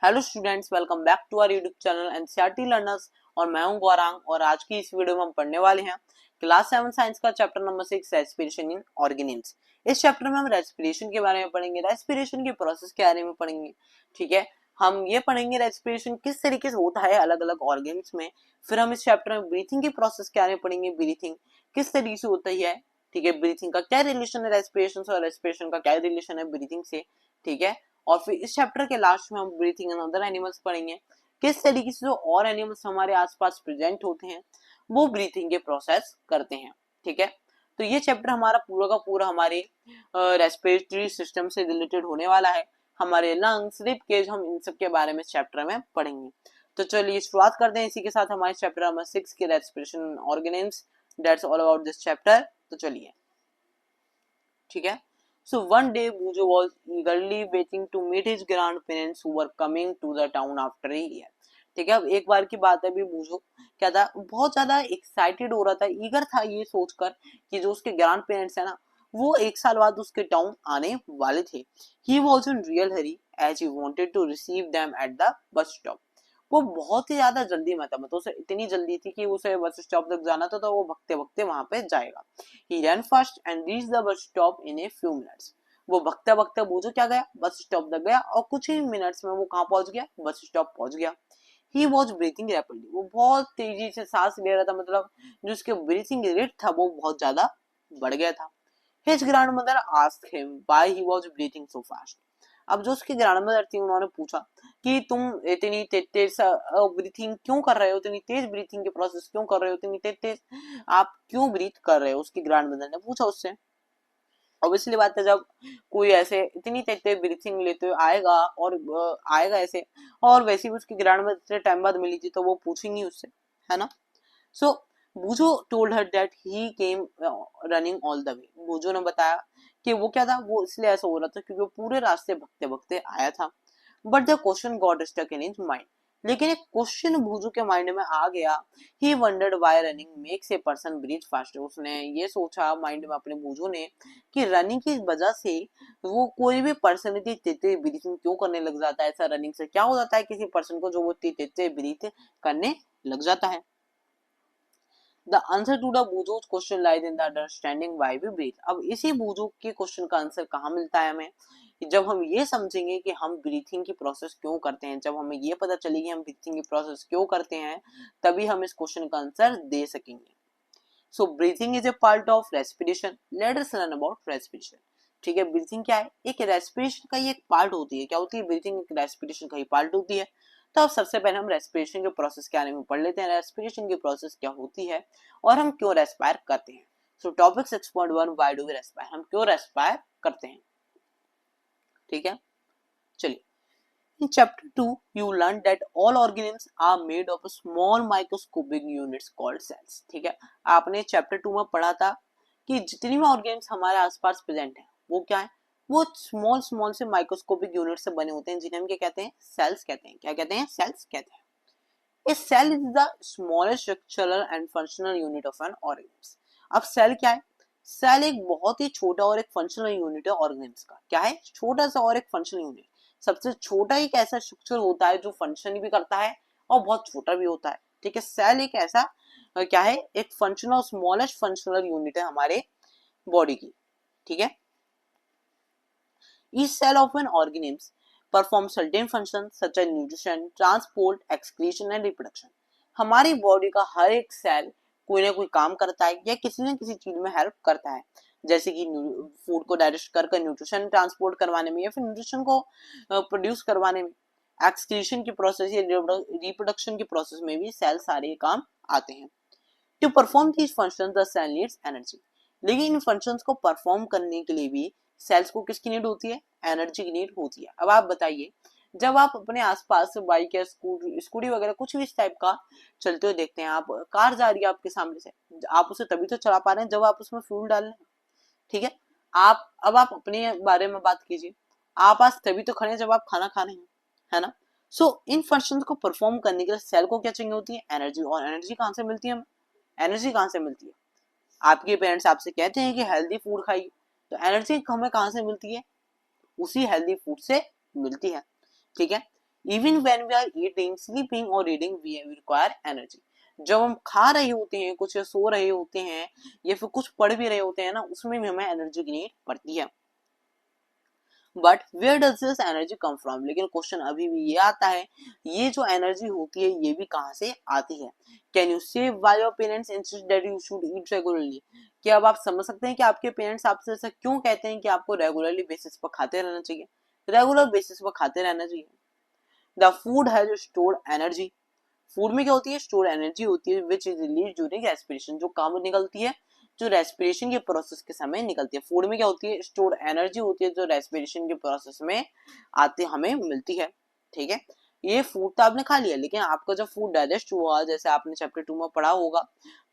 Hello students, welcome back to our YouTube channel NCERT learners. और मैं हूं गौरांग और आज की इस वीडियो में हम पढ़ने वाले हैं क्लास 7 साइंस का chapter number 6 respiration in organisms. इस चैप्टर में हम रेस्पिरेशन के बारे में पढ़ेंगे, रेस्पिरेशन के प्रोसेस के बारे में पढ़ेंगे। ठीक है, हम ये पढ़ेंगे रेस्पिरेशन किस तरीके से होता है अलग अलग ऑर्गेन्स में। फिर हम इस चैप्टर में ब्रीथिंग के प्रोसेस के बारे में पढ़ेंगे, ब्रीथिंग किस तरीके से होता है। ठीक है, ब्रीथिंग का क्या रिलेशन है रेस्पिरेशन से और रेस्पिरेशन का क्या रिलेशन है ब्रीथिंग से। ठीक है, और फिर इस चैप्टर के लास्ट में हम ब्रीथिंग इन अदर एनिमल्स पढ़ेंगे, किस तरीके से जो और एनिमल्स हमारे आसपास प्रेजेंट होते हैं वो ब्रीथिंग के प्रोसेस करते हैं। ठीक है, तो ये चैप्टर हमारा पूरा का पूरा हमारे रेस्पिरेटरी सिस्टम से रिलेटेड होने वाला है। हमारे लंग्स, रिब केज, हम इन सब के बारे में इस चैप्टर में पढ़ेंगे। तो चलिए शुरुआत करते हैं इसी के साथ हमारे चैप्टर नंबर 6 के respiration organisms. That's all about this chapter. तो चलिए, ठीक है। So one day Bujo was eagerly waiting to meet his grandparents who were coming to the town after a year. ठीक है, अब एक बार की बात है, अभी बूझो क्या था, बहुत ज्यादा एक्साइटेड हो रहा था, ईगर था ये सोचकर कि जो उसके ग्रैंड पेरेंट्स है ना वो एक साल बाद उसके टाउन आने वाले थे। He was in real hurry as he wanted to receive them at the bus stop. वो बहुत ही ज्यादा जल्दी में था, मतलब उसे इतनी जल्दी थी कि उसे बस स्टॉप तक जाना था, तो वो भगते भगते वहां पे जाएगा। He ran fast and reached the bus stop in a few minutes. वो भगते भगते बूझो क्या गया, बस स्टॉप तक गया और कुछ ही मिनट्स में वो कहाँ पहुंच गया, बस स्टॉप पहुंच गया। He was breathing rapidly. वो बहुत तेजी से सांस ले रहा था, मतलब जो उसके ब्रीथिंग रेट था वो बहुत ज्यादा बढ़ गया था। His grandmother asked him why he was breathing so fast. अब जो उसकी ग्रैंडमदर थी उन्होंने पूछा कि तुम इतनी तेज ब्रीथिंग क्यों कर रहे हो, इतनी तेज ब्रीथिंग के प्रोसेस क्यों कर रहे हो, इतनी तेज तेज आप क्यों ब्रीथ कर रहे हो, उसकी ग्रैंडमदर ने पूछा उससे। ऑब्वियसली बात है, जब कोई ऐसे इतनी तेज तेज ब्रीथिंग लेते हुए आएगा और आएगा ऐसे, और वैसे भी उसकी ग्रैंडमदर इतने टाइम बाद मिली थी तो वो पूछेंगी उससे, है ना। So Boojho told her that he came running all the way. Boojho ने बताया कि वो क्या था, वो इसलिए ऐसा हो रहा था क्योंकि वो पूरे रास्ते भगते भगते आया था। But the question got stuck in his mind. लेकिन एक क्वेश्चन बूजो के माइंड में आ गया। He wondered why running makes a person breathe faster. उसने ये सोचा माइंड में अपने बूजो ने कि रनिंग की वजह से वो कोई भी पर्सन इतनी तेज ब्रीथिंग क्यों करने लग जाता है। ऐसा रनिंग से क्या हो जाता है किसी पर्सन को जो वो इतनी तेज ब्रीथ करने लग जाता है। The answer to the Buzo's question lies in the understanding why we breathe. अब इसी बूजो के क्वेश्चन का आंसर कहाँ मिलता है हमें, जब हम ये समझेंगे कि हम ब्रीथिंग की प्रोसेस क्यों करते हैं, जब हमें ये पता चलेगी हम ब्रीथिंग की प्रोसेस क्यों करते हैं, तभी हम इस क्वेश्चन का आंसर दे सकेंगे। So breathing is a part of respiration. Let us learn about respiration. ठीक है, ब्रीथिंग क्या है, एक रेस्पिरेशन का ही एक पार्ट होती है। क्या होती है, ब्रीथिंग एक रेस्पिरेशन का ही पार्ट होती है। तो अब सबसे पहले हम रेस्पिरेशन के प्रोसेस के बारे में पढ़ लेते हैं, रेस्पिरेशन की प्रोसेस क्या होती है और हम क्यों रेस्पायर करते हैं। So topic 6.1, why do we respire, हम क्यों रेस्पायर करते हैं। ठीक है, चलिए। In chapter 2, you learn that all organisms are made of small microscopic units called cells. ठीक है, आपने चैप्टर 2 में पढ़ा था कि जितनी भी ऑर्गेनिम्स हमारे आसपास प्रेजेंट हैं वो क्या है, वो स्मॉल स्मॉल से माइक्रोस्कोपिक यूनिट से बने होते हैं, जिन्हें हम क्या कहते हैं, सेल्स कहते हैं। क्या कहते हैं, सेल्स कहते हैं। A cell is the smallest structural and functional unit of an organism. अब सेल क्या है, सेल एक बहुत ही छोटा और एक फंक्शनल यूनिट है ऑर्गेनिम्स का। क्या है, छोटा सा और एक फंक्शनल यूनिट। सबसे छोटा एक ऐसा स्ट्रक्चर होता है जो फंक्शन भी करता है और बहुत छोटा भी होता है। ठीक है, सेल एक ऐसा क्या है, एक फंक्शनल, स्मॉलेस्ट फंक्शनल यूनिट है हमारे बॉडी की। ठीक है, each cell of an organism performs certain functions such as nutrition, transport, excretion and reproduction. हमारी बॉडी का हर एक सेल कोई ना कोई काम करता है या किसी न किसी चीज में हेल्प करता है, जैसे कि फूड को डाइजेस्ट कर न्यूट्रिशन ट्रांसपोर्ट करवाने में या फिर न्यूट्रिशन को प्रोड्यूस करवाने में, एक्सक्रीशन की प्रोसेस या रिप्रोडक्शन की प्रोसेस में भी सेल सारे काम आते हैं। To perform these functions the cell needs energy. लेकिन इन फंक्शंस को परफॉर्म करने के लिए भी सेल्स को किसकी नीड होती है, एनर्जी की नीड होती है। अब आप बताइए, जब आप अपने आसपास बाइक या स्कूटी वगैरह कुछ भी इस टाइप का चलते हुए देखते हैं, आप कार जा रही है आपके सामने से, आप उसे तभी तो चला पा रहे हैं जब आप उसमें फ्यूल डाल रहे हैं। ठीक है, आप अपने बारे में बात कीजिए, आप आज तभी तो खड़े हैं जब आप खाना खा रहे हैं, है ना। सो इन फंक्शन को परफॉर्म करने के लिए सेल को क्या चाहिए होती है, एनर्जी। और एनर्जी कहाँ से मिलती है हमें, एनर्जी कहाँ से मिलती है, आपके पेरेंट्स आपसे कहते हैं कि हेल्दी फूड खाइए, तो एनर्जी हमें कहाँ से मिलती है, उसी हेल्दी फूड से मिलती है। ठीक है, even when we are eating, sleeping और रीडिंग वी रिक्वायर एनर्जी। जब हम खा रहे होते हैं कुछ, या सो रहे होते हैं, या फिर कुछ पढ़ भी रहे होते हैं ना, उसमें भी हमें एनर्जी की नीड पड़ती है। But where does this energy come from, लेकिन क्वेश्चन अभी भी ये आता है, ये जो एनर्जी होती है ये भी कहाँ से आती है। कैन यू से why your parents insist that you should eat regularly, क्या अब आप समझ सकते हैं कि आपके पेरेंट्स आपसे ऐसा क्यों कहते हैं कि आपको रेगुलरली बेसिस पर खाते रहना चाहिए, रेगुलर बेसिस पर खाते रहना चाहिए। The food has stored energy, food में क्या होती है, स्टोर एनर्जी होती है, which is release during respiration, जो काम निकलती है जो रेस्पिरेशन के प्रोसेस के समय निकलती है। फूड में क्या होती है, स्टोर एनर्जी होती है, जो रेस्पिरेशन के प्रोसेस में आते हमें मिलती है। ठीक है, ये फूड तो आपने खा लिया, लेकिन आपका जब फूड डाइजेस्ट हुआ, जैसे आपने चैप्टर 2 में पढ़ा होगा,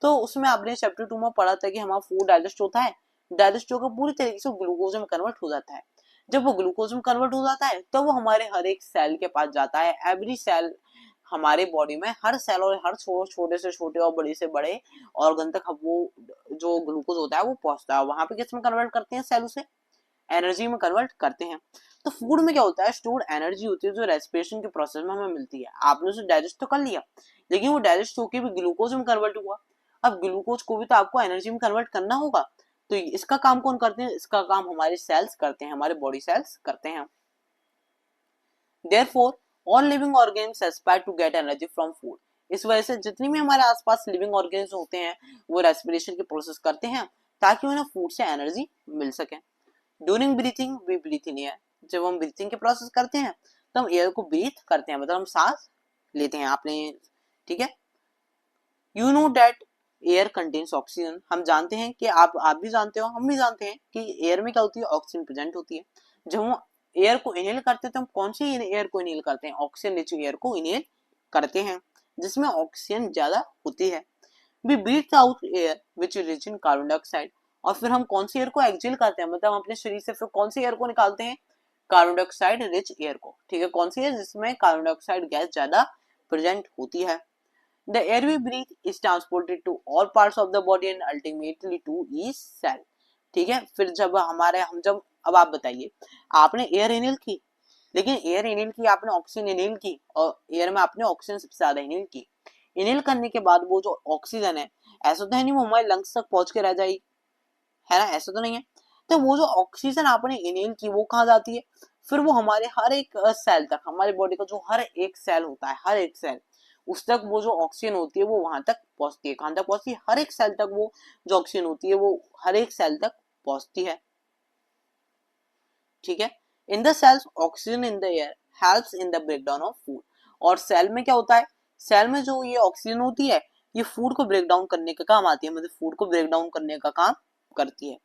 तो उसमें आपने चैप्टर 2 में पढ़ा था कि हमारा फूड डाइजेस्ट होता है, डाइजेस्ट होकर पूरी तरीके से ग्लूकोज में कन्वर्ट हो जाता है। जब वो ग्लूकोज में कन्वर्ट हो जाता है तो वो हमारे हर एक सेल के पास जाता है। एवरी सेल, हमारे बॉडी में हर सेल और हर छोटे से छोटे और बड़े से बड़े ऑर्गन तक वो जो ग्लूकोज होता है वो पहुंचता है। वहां पे किस में कन्वर्ट करते हैं, सेल उसे एनर्जी में कन्वर्ट करते हैं। तो फूड में क्या होता है, स्टोर्ड एनर्जी होती है जो रेस्पिरेशन के प्रोसेस में हमें मिलती है। आपने उसे डाइजेस्ट तो कर लिया, लेकिन वो डाइजेस्ट होकर भी ग्लूकोज में कन्वर्ट हुआ। अब ग्लूकोज को भी तो आपको एनर्जी में कन्वर्ट करना होगा, तो इसका काम कौन करते हैं, इसका काम हमारे सेल्स करते हैं, हमारे बॉडी सेल्स करते हैं। Therefore, all living organisms aspire to get energy from food. इस वजह से जितनी भी हमारे आसपास लिविंग ऑर्गेन्स होते हैं वो रेस्पिरेशन की प्रोसेस करते हैं ताकि उन्हें फूड से एनर्जी मिल सके। During breathing we breathe in air, जब हम ब्रीथिंग के प्रोसेस करते हैं तो हम एयर को ब्रीथ करते हैं, मतलब हम सांस लेते हैं। आपने, ठीक है, you know that air contains oxygen, हम जानते हैं कि आप भी जानते हो, हम भी जानते हैं कि एयर में क्या होती है, ऑक्सीजन प्रेजेंट होती है। जब हम एयर को इनहेल करते हैं तो हम कौन सी एयर को इनहेल करते हैं, ऑक्सीजन रिच एयर को इनहेल करते हैं जिसमें ऑक्सीजन ज्यादा होती है। We breathe out air which is rich in carbon dioxide, और फिर हम कौन सी एयर को एक्सहेल करते हैं, मतलब हम अपने शरीर से फिर कौन सी एयर को निकालते हैं, कार्बन डाइऑक्साइड रिच एयर को। ठीक है, कौन सी है, जिसमें कार्बन डाइऑक्साइड गैस ज्यादा प्रेजेंट होती है। The air we breathe is transported to all parts of the body and ultimately to each cell. ठीक है, फिर जब अब आप बताइए, आपने एयर इनहेल की, लेकिन एयर इनहेल की आपने, ऑक्सीजन इनहेल की, और एयर में आपने ऑक्सीजन सबसे ज्यादा इनहेल की। इनहेल करने के बाद वो जो ऑक्सीजन है, ऐसा तो है नहीं वो हमारे लंग्स तक पहुंच के रह जाएगी, है ना, ऐसा तो नहीं है। तो वो जो ऑक्सीजन आपने इनहेल की वो कहाँ जाती है, फिर वो हमारे हर एक सेल तक, हमारे बॉडी का जो हर एक सेल होता है, हर एक सेल, उस तक वो जो ऑक्सीजन होती है वो वहां तक पहुंचती है। कहां तक पहुंचती है, हर एक सेल तक वो जो ऑक्सीजन होती है वो हर एक सेल तक पहुंचती है। ठीक है, in the cells oxygen in the air helps in the breakdown of food, और सेल में क्या होता है, सेल में जो ये ऑक्सीजन होती है ये फूड को ब्रेक डाउन करने का काम आती है, मतलब फूड को ब्रेक डाउन करने का काम करती है।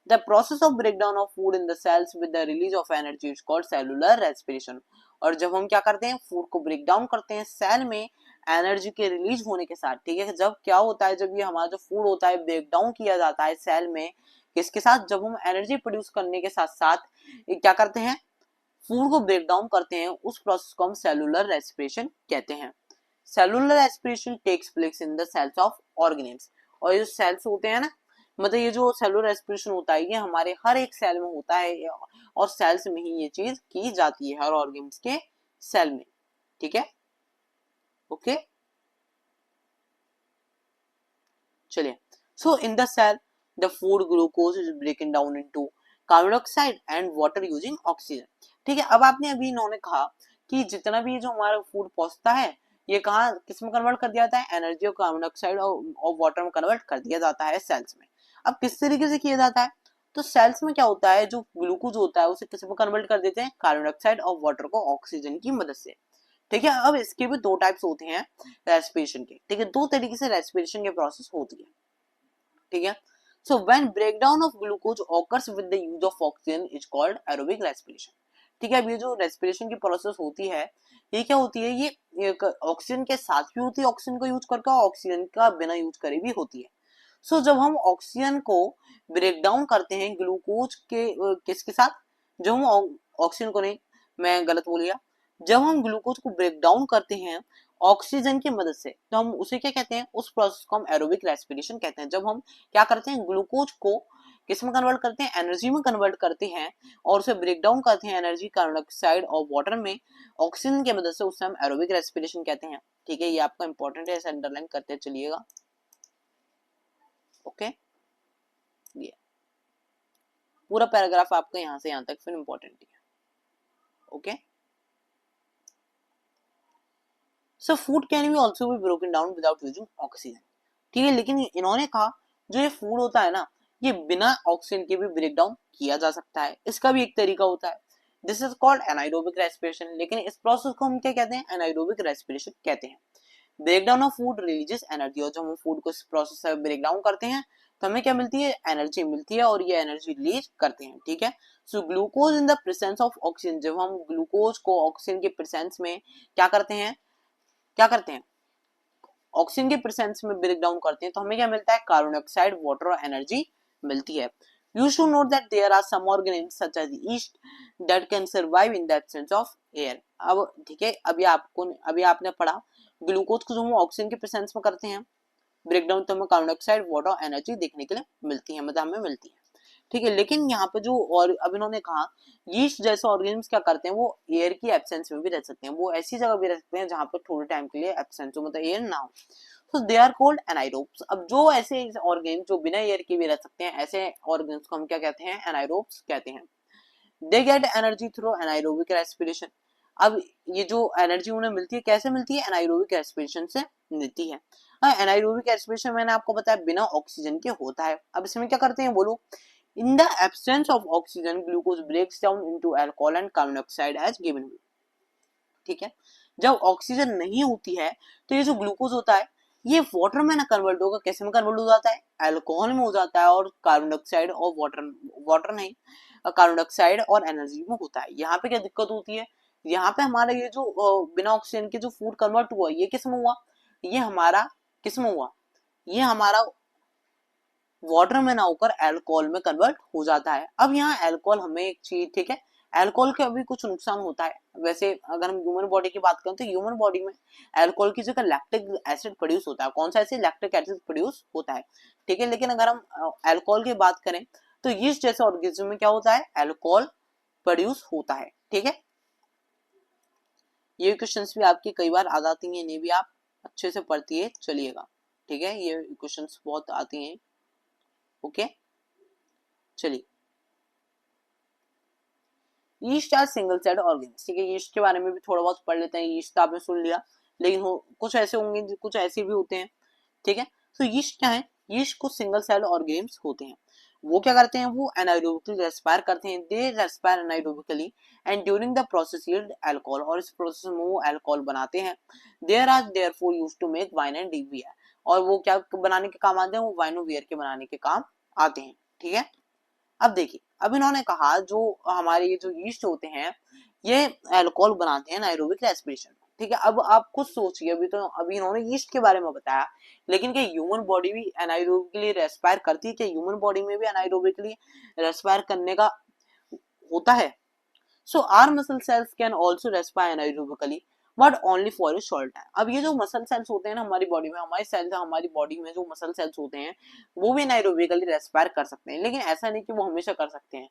The process of breakdown of food in the cells with the release of energy is called cellular respiration, और जब हम क्या करते हैं, फूड को ब्रेक डाउन करते हैं सेल में एनर्जी के रिलीज होने के साथ। ठीक है, जब क्या होता है, जब ये हमारा जो फूड होता है ब्रेक डाउन किया जाता है सेल में, किसके साथ, जब हम एनर्जी प्रोड्यूस करने के साथ साथ क्या करते हैं, फूड को ब्रेक डाउन करते हैं, उस प्रोसेस को हम सेलुलर रेस्पिरेशन कहते हैं। Cellular respiration takes place in the cells of organisms, और ये जो सेल्स होते हैं ना, मतलब ये जो सेलुलर रेस्पिरेशन होता है ये हमारे हर एक सेल में होता है, और सेल्स में ही ये चीज की जाती है, हर ऑर्गेनिम्स के सेल में। ठीक है, ओके, चलिए। So in the cell the food glucose is broken down into carbon dioxide and water using oxygen. ठीक है, अब आपने अभी इन्होंने कहा कि जितना भी जो हमारा फूड पहुंचता है ये कहाँ किस में कन्वर्ट कर दिया जाता है, एनर्जी और कार्बन डाइऑक्साइड और वाटर में कन्वर्ट कर दिया जाता है सेल्स में। अब किस तरीके से किया जाता है, तो सेल्स में क्या होता है, जो ग्लूकोज होता है उसे किस में कन्वर्ट कर देते हैं, कार्बन डाइऑक्साइड और वाटर को ऑक्सीजन की मदद से। ठीक है, अब इसके भी दो टाइप्स होते हैं रेस्पिरेशन के। ठीक है, दो तरीके से रेस्पिरेशन के प्रोसेस होती है। ठीक है, so when breakdown of glucose occurs with the use of oxygen is called aerobic respiration. ठीक है, अब ये जो रेस्पिरेशन की प्रोसेस होती है ये क्या होती है, ये ऑक्सीजन के साथ भी होती है, ऑक्सीजन को यूज करके, और ऑक्सीजन का बिना यूज करे भी होती है। सो जब हम ऑक्सीजन को ब्रेक डाउन करते हैं ग्लूकोज के किसके साथ, जब हम ऑक्सीजन को, नहीं मैं गलत बोल गया, जब हम ग्लूकोज को ब्रेक डाउन करते हैं ऑक्सीजन की मदद से, तो हम उसे क्या कहते हैं, उस प्रोसेस को हम एरोबिक रेस्पिरेशन कहते हैं। जब हम क्या करते हैं, ग्लूकोज को किस में कन्वर्ट करते हैं, एनर्जी में कन्वर्ट करते हैं और उसे ब्रेक डाउन करते हैं एनर्जी कार्बन डाइऑक्साइड और वाटर में ऑक्सीजन की मदद से, उससे हम एरोबिक रेस्पिरेशन कहते हैं। ठीक है, ये आपका इंपॉर्टेंट है, इसे अंडरलाइन करते चलिएगा। ओके, ये पूरा पैराग्राफ आपका यहाँ से यहाँ तक फिर इंपॉर्टेंट है। Okay, so food can be also be broken down without using oxygen. ठीक है, लेकिन इन्होंने कहा जो ये फूड होता है ना, ये बिना ऑक्सीजन के भी ब्रेक डाउन किया जा सकता है, इसका भी एक तरीका होता है, दिस इज कॉल्ड एनाइरोबिक रेस्पिरेशन। लेकिन इस प्रोसेस को हम क्या कहते हैं, एनाइरोबिक रेस्पिरेशन कहते हैं। Break down of food releases energy, और जब हम फूड को इस प्रोसेस से ब्रेक डाउन करते हैं तो हमें क्या मिलती है, एनर्जी मिलती है, और ये एनर्जी रिलीज करते हैं। ठीक है, so glucose in the presence of oxygen, जब हम ग्लूकोज को ऑक्सीजन के प्रेजेंस में क्या करते हैं, ऑक्सीजन के प्रेजेंस में ब्रेक डाउन करते हैं, तो हमें क्या मिलता है, कार्बन डाइऑक्साइड, वाटर और एनर्जी मिलती है। You should note that there are some organisms such as yeast that can survive in the absence of air। अब ठीक है, अभी आपने पढ़ा ग्लूकोज को जो हम ऑक्सीजन के प्रेजेंस में करते हैं ब्रेक डाउन, तो हमें कार्बन डाइऑक्साइड, वाटर और एनर्जी देखने के लिए मिलती है, मतलब हमें मिलती है। ठीक है, लेकिन यहाँ पे जो, और अब इन्होंने कहा यीस्ट जैसे ऑर्गेनिम्स क्या करते हैं, वो एयर की एब्सेंस में भी रह सकते हैं, वो ऐसी जगह भी रह सकते हैं जहाँ पर थोड़े टाइम के लिए एब्सेंस हो, मतलब एयर ना हो, तो दे आर कॉल्ड एनाइरोब्स। अब जो ऐसे ऑर्गेनिम्स जो बिना एयर के भी रह सकते हैं, ऐसे ऑर्गेनिम्स को हम क्या कहते हैं, एनाइरोब्स कहते हैं। They get energy through anaerobic respiration. अब ये जो एनर्जी उन्हें मिलती है, कैसे मिलती है, एनाइरोबिक रेस्पिरेशन से मिलती है। एनाइरोबिक रेस्पिरेशन मैंने आपको बताया बिना ऑक्सीजन के होता है। अब इसमें क्या करते हैं, बोलो, in the absence of oxygen glucose breaks down into alcohol and carbon dioxide as given. ठीक है, जब ऑक्सीजन नहीं होती है तो ये जो ग्लूकोज होता है ये वाटर में ना कन्वर्ट होगा, कैसे में कन्वर्ट हो जाता है, अल्कोहल में हो जाता है, और कार्बन डाइऑक्साइड और वाटर नहीं, कार्बन डाइऑक्साइड और एनर्जी में होता है। यहाँ पे क्या दिक्कत होती है, यहाँ पे हमारा ये जो बिना ऑक्सीजन के जो फूड कन्वर्ट हुआ, ये किस में हुआ, ये हमारा किस में हुआ, ये हमारा वाटर में ना होकर अल्कोहल में कन्वर्ट हो जाता है। अब यहाँ अल्कोहल हमें एक चीज, ठीक है, अल्कोहल का भी कुछ नुकसान होता है। वैसे अगर हम ह्यूमन बॉडी की बात करें तो ह्यूमन बॉडी में अल्कोहल की जगह लैक्टिक एसिड प्रोड्यूस होता है। कौन सा एसिड, लैक्टिक एसिड प्रोड्यूस होता है। ठीक है, लेकिन अगर हम अल्कोहल की बात करें तो यीस्ट जैसे ऑर्गेनिज्म में क्या होता है, अल्कोहल प्रोड्यूस होता है। ठीक है, ये क्वेश्चंस भी आपके कई बार आ जाती हैं, इन्हें भी आप अच्छे से पढ़ती है चलिएगा। ठीक है, ये क्वेश्चंस बहुत आती हैं। ओके, चलिए, yeast are single cell organs. ठीक है, यीस्ट के बारे में भी थोड़ा बहुत पढ़ लेते हैं। यीस्ट आपने सुन लिया, लेकिन कुछ ऐसे होंगे, कुछ ऐसे भी होते हैं। ठीक है, तो यीस्ट क्या है, यीस्ट कुछ सिंगल सेल ऑर्गेनिम्स होते हैं। वो क्या करते हैं, वो एनाइरोबिकली रेस्पायर करते हैं, they respire anaerobically and during the process yield alcohol, और इस प्रोसेस में वो अल्कोहल बनाते हैं। There are therefore used to make wine and beer, और वो क्या बनाने के काम आते हैं, वो वाइन और बियर के बनाने के काम आते हैं। ठीक है, अब देखिए, अब इन्होंने कहा जो हमारे ये जो यीस्ट होते हैं ये अल्कोहल बनाते हैं एनाइरोबिक रेस्पिरेशन। ठीक है, अब आप कुछ सोचिए, अभी इन्होंने यीस्ट के बारे में बताया, लेकिन क्या ह्यूमन बॉडी भी एनाइरोबिकली रेस्पायर करती है, क्या ह्यूमन बॉडी में भी एनाइरोबिकली रेस्पायर करने का होता है। So our muscle cells can also respire anaerobically but only for a short time. अब ये जो मसल सेल्स होते हैं ना हमारी बॉडी में, हमारी सेल्स हमारी बॉडी में जो मसल सेल्स होते हैं वो भी एनाइरोबिकली रेस्पायर कर सकते हैं, लेकिन ऐसा नहीं कि वो हमेशा कर सकते हैं।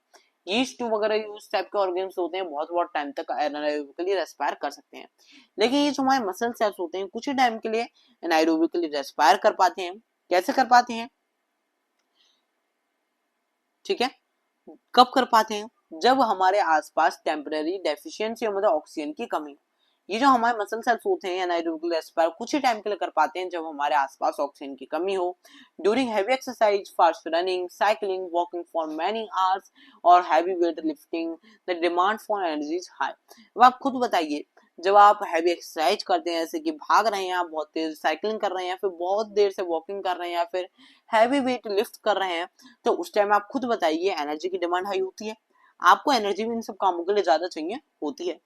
यीस्ट वगैरह उस टाइप के ऑर्गेन्स होते हैं, बहुत बहुत टाइम तक एनाइरोबिकली रेस्पायर कर सकते हैं, लेकिन ये जो हमारे मसल सेल्स होते हैं कुछ ही टाइम के लिए एनाइरोबिकली रेस्पायर कर पाते हैं। कैसे कर पाते हैं, ठीक है, कब कर पाते हैं, जब हमारे आसपास टेम्पररी डेफिशिएंसी मतलब ऑक्सीजन की कमी। ये जो हमारे मसल सेल्स होते हैं एनाइरोबिक रेस्पायर कुछ ही टाइम के लिए कर पाते हैं जब हमारे आसपास ऑक्सीजन की कमी हो। During heavy exercise, fast running, cycling, walking for many hours और heavy weight lifting, the demand for energy is high. अब आप खुद बताइए, जब आप हैवी एक्सरसाइज करते हैं जैसे कि भाग रहे हैं, आप बहुत तेज साइकिलिंग कर रहे हैं, या फिर बहुत देर से वॉकिंग कर रहे हैं, या फिर हैवी वेट लिफ्ट कर रहे हैं, तो उस टाइम आप खुद बताइए एनर्जी की डिमांड हाई होती है। आपको एनर्जी भी इन सब कामों के लिए ज्यादा चाहिए होती है,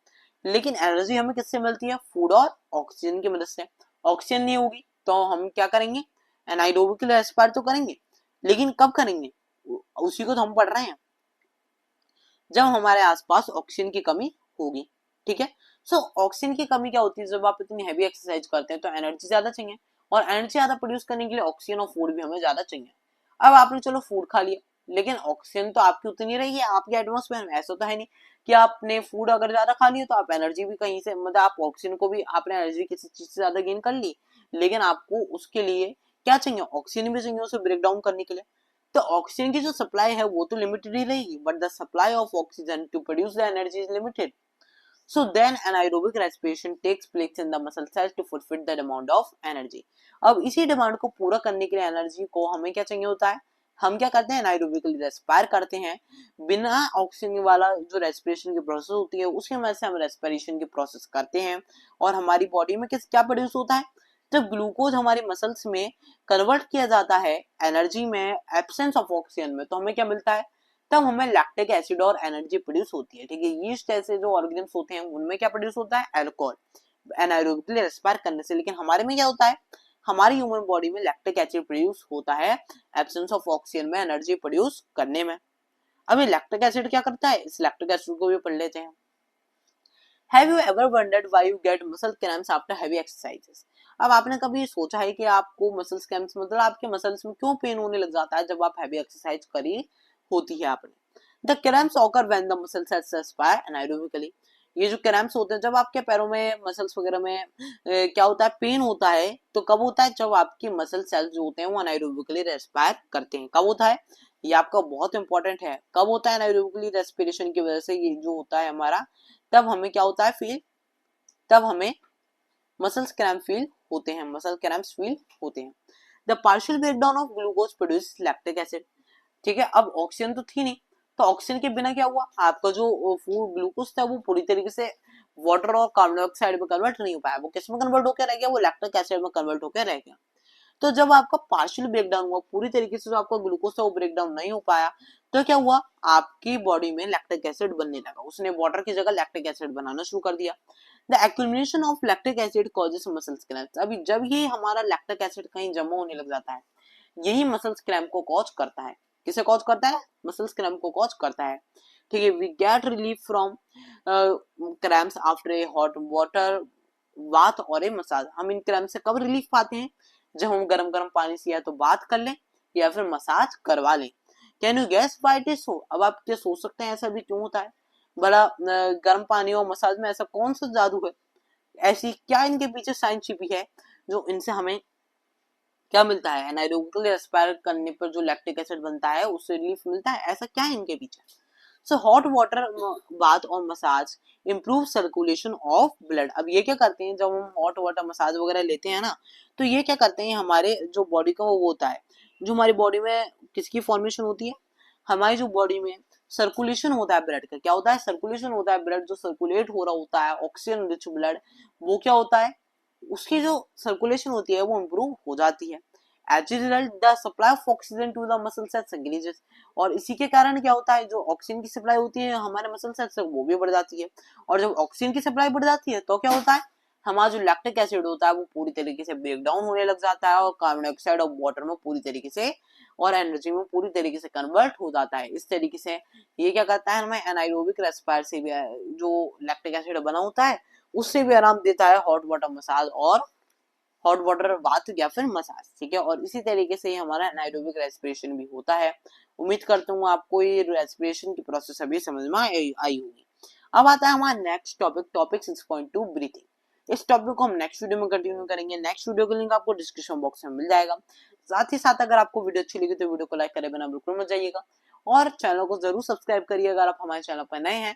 लेकिन एनर्जी हमें किससे मिलती है, फूड और ऑक्सीजन की मदद से। ऑक्सीजन नहीं होगी तो हम क्या करेंगे, एनाइरोबिकली रेस्पायर तो करेंगे, लेकिन कब करेंगे, उसी को तो हम पढ़ रहे हैं, जब हमारे आसपास ऑक्सीजन की कमी होगी। ठीक है, सो ऑक्सीजन की कमी क्या होती है, जब आप इतनी हैवी एक्सरसाइज करते हैं तो एनर्जी ज्यादा चाहिए, और एनर्जी ज्यादा प्रोड्यूस करने के लिए ऑक्सीजन और फूड भी हमें ज्यादा चाहिए। अब आपने चलो फूड खा लिया, लेकिन ऑक्सीजन तो आपकी उतनी रही है आपके एटमॉस्फेयर में, ऐसा तो है नहीं कि आपने फूड अगर ज्यादा खा लिया तो आप एनर्जी भी कहीं से, मतलब आप ऑक्सीजन को भी आपने एनर्जी किसी चीज से ज्यादा गेन कर ली, लेकिन आपको उसके लिए क्या चाहिए, ऑक्सीजन भी चाहिए उसे ब्रेक डाउन करने के लिए। तो ऑक्सीजन की जो सप्लाई है वो तो लिमिटेड ही रहेगी, but the supply of oxygen to produce the energy is limited. So then anaerobic respiration takes place in the muscle cells to fulfill the demand of energy. अब इसी डिमांड को पूरा करने के लिए एनर्जी को हमें क्या चाहिए होता है, हम क्या करते हैं, एनाएरोबिकली रेस्पायर करते हैं। बिना ऑक्सीजन वाला जो रेस्पिरेशन की प्रोसेस होती है उसकी वजह से हम रेस्पिरेशन की प्रोसेस करते हैं, और हमारी बॉडी में किस क्या प्रोड्यूस होता है, जब ग्लूकोज हमारे मसल्स में कन्वर्ट किया जाता है एनर्जी में एब्सेंस ऑफ ऑक्सीजन में, तो हमें क्या मिलता है, तब हमें लैक्टिक एसिड और एनर्जी प्रोड्यूस होती है। ठीक है, यीस्ट ऐसे जो ऑर्गेनिम्स होते हैं उनमें क्या प्रोड्यूस होता है, अल्कोहल एनाएरोबिकली रेस्पायर करने से। लेकिन हमारे में क्या होता है, हमारी ह्यूमन बॉडी में लैक्टिक एसिड प्रोड्यूस होता है एब्सेंस ऑफ ऑक्सीजन में एनर्जी प्रोड्यूस करने में। अब ये लैक्टिक एसिड क्या करता है, इस लैक्टिक एसिड को भी पढ़ लेते हैं। Have you ever wondered why you get muscle cramps after heavy exercises? अब आपने कभी सोचा है कि आपको मसल्स क्रैम्प्स, मतलब आपके मसल्स में क्यों पेन होने लग जाता है जब आप हैवी एक्सरसाइज करी होती है आपने। The cramps occur when the muscles expire anaerobically. ये जो क्रैम्प्स होते हैं जब आपके पैरों में मसल्स वगैरह में क्या होता है, पेन होता है, तो कब होता है, जब आपकी मसल सेल्स जो होते हैं वो एनाएरोबिकली रेस्पायर करते हैं। कब होता है, ये आपका बहुत इंपॉर्टेंट है, कब होता है एनाएरोबिकली रेस्पिरेशन की वजह से ये जो होता है हमारा, तब हमें क्या होता है फील, तब हमें मसल्स क्रैम्प फील होते हैं, मसल क्रैम्प्स फील होते हैं। The partial breakdown of glucose produce lactic acid. ठीक है, अब ऑक्सीजन तो थी नहीं, तो ऑक्सीजन के बिना क्या हुआ, आपका जो फूड ग्लूकोज था वो पूरी तरीके से वाटर और कार्बन डाइऑक्साइड में कन्वर्ट नहीं हो पाया, वो किस में कन्वर्ट होकर रह गया, वो लैक्टिक एसिड में कन्वर्ट होकर रह गया। तो जब आपका पार्शियल ब्रेकडाउन हुआ, पूरी तरीके से जो आपका ग्लूकोज था वो ब्रेकडाउन नहीं हो पाया, तो क्या हुआ, आपकी बॉडी में लैक्टिक एसिड बनने लगा, उसने वाटर की जगह लैक्टिक एसिड बनाना शुरू कर दिया। The accumulation of lactic acid causes muscles cramps. अभी जब ये हमारा लैक्टिक एसिड कहीं जमा होने लग जाता है, यही मसल्स क्रैम्प को कॉज करता है। किसे कॉज करता है, मसल्स क्रैम्प को कॉज करता है। ठीक है, we get relief from cramps after a hot water bath और ए मसाज। हम इन क्रैम्प से कब रिलीफ पाते हैं, जब हम गरम गरम पानी से या तो बात कर लें या फिर मसाज करवा लें। Can you guess why it is so. अब आप क्या सोच सकते हैं ऐसा भी क्यों होता है, बड़ा गर्म पानी और मसाज में ऐसा कौन सा जादू है, ऐसी क्या इनके पीछे साइंस छिपी है जो इनसे हमें क्या मिलता है, एनाएरोबिकली रेस्पायर करने पर जो लैक्टिक एसिड बनता है उससे रिलीफ मिलता है, ऐसा क्या है इनके पीछे। सो हॉट वाटर बाथ और massage improve circulation of blood. अब ये क्या करते हैं, जब हम हॉट वाटर मसाज वगैरह लेते हैं ना, तो ये क्या करते हैं, हमारे जो बॉडी का वो होता है, जो हमारी बॉडी में किसकी फॉर्मेशन होती है, हमारी जो बॉडी में सर्कुलेशन होता है ब्लड का, क्या होता है, सर्कुलेशन होता है, ब्लड जो सर्कुलेट हो रहा होता है, ऑक्सीजन रिच ब्लड, वो क्या होता है, उसकी जो सर्कुलेशन होती है वो इम्प्रूव हो जाती है। As a result the supply of oxygen to the muscle cells increases. और इसी के कारण क्या होता है, जो ऑक्सीजन की सप्लाई होती है हमारे मसल सेल्स से वो भी बढ़ जाती है, और जब ऑक्सीजन की सप्लाई बढ़ जाती है तो क्या होता है, हमारा जो लैक्टिक एसिड होता है वो पूरी तरीके से ब्रेक डाउन होने लग जाता है, और कार्बन डाइऑक्साइड और वाटर में पूरी तरीके से और एनर्जी में पूरी तरीके से कन्वर्ट हो जाता है। इस तरीके से ये क्या करता है, हमें एनाएरोबिक रेस्पायर से भी जो लैक्टिक एसिड बना होता है उससे भी आराम देता है हॉट वाटर मसाज और हॉट वाटर बाथ या फिर मसाज। ठीक है, और इसी तरीके से हमारा एनाएरोबिक रेस्पिरेशन भी होता है। उम्मीद करता हूँ आपको ये रेस्पिरेशन की प्रोसेस अभी समझ में आई होगी। अब आता है हमारा नेक्स्ट टॉपिक, टॉपिक 6.2 ब्रीथिंग। इस टॉपिक को हम नेक्स्ट वीडियो में कंटिन्यू करेंगे। नेक्स्ट वीडियो का लिंक आपको डिस्क्रिप्शन बॉक्स में मिल जाएगा। साथ ही साथ अगर आपको वीडियो अच्छी लगी तो वीडियो को लाइक करे बिना बिल्कुल मत जाइएगा, और चैनल को जरूर सब्सक्राइब करिए अगर आप हमारे चैनल पर नए हैं।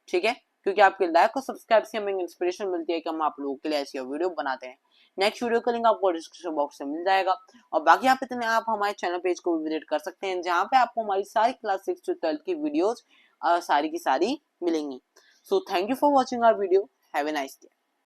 ठीक है, क्योंकि आपके लाइक और सब्सक्राइब से हमें इंस्पिरेशन मिलती है कि हम आप लोगों के लिए ऐसी वीडियो बनाते हैं। नेक्स्ट वीडियो का लिंक आपको डिस्क्रिप्शन बॉक्स में मिल जाएगा, और बाकी आप हमारे चैनल पेज को भी विजिट कर सकते हैं, जहाँ पे आपको हमारी सारी क्लास 6 से 12 की वीडियोस सारी की सारी मिलेंगी। So thank you for watching our video, have a nice day.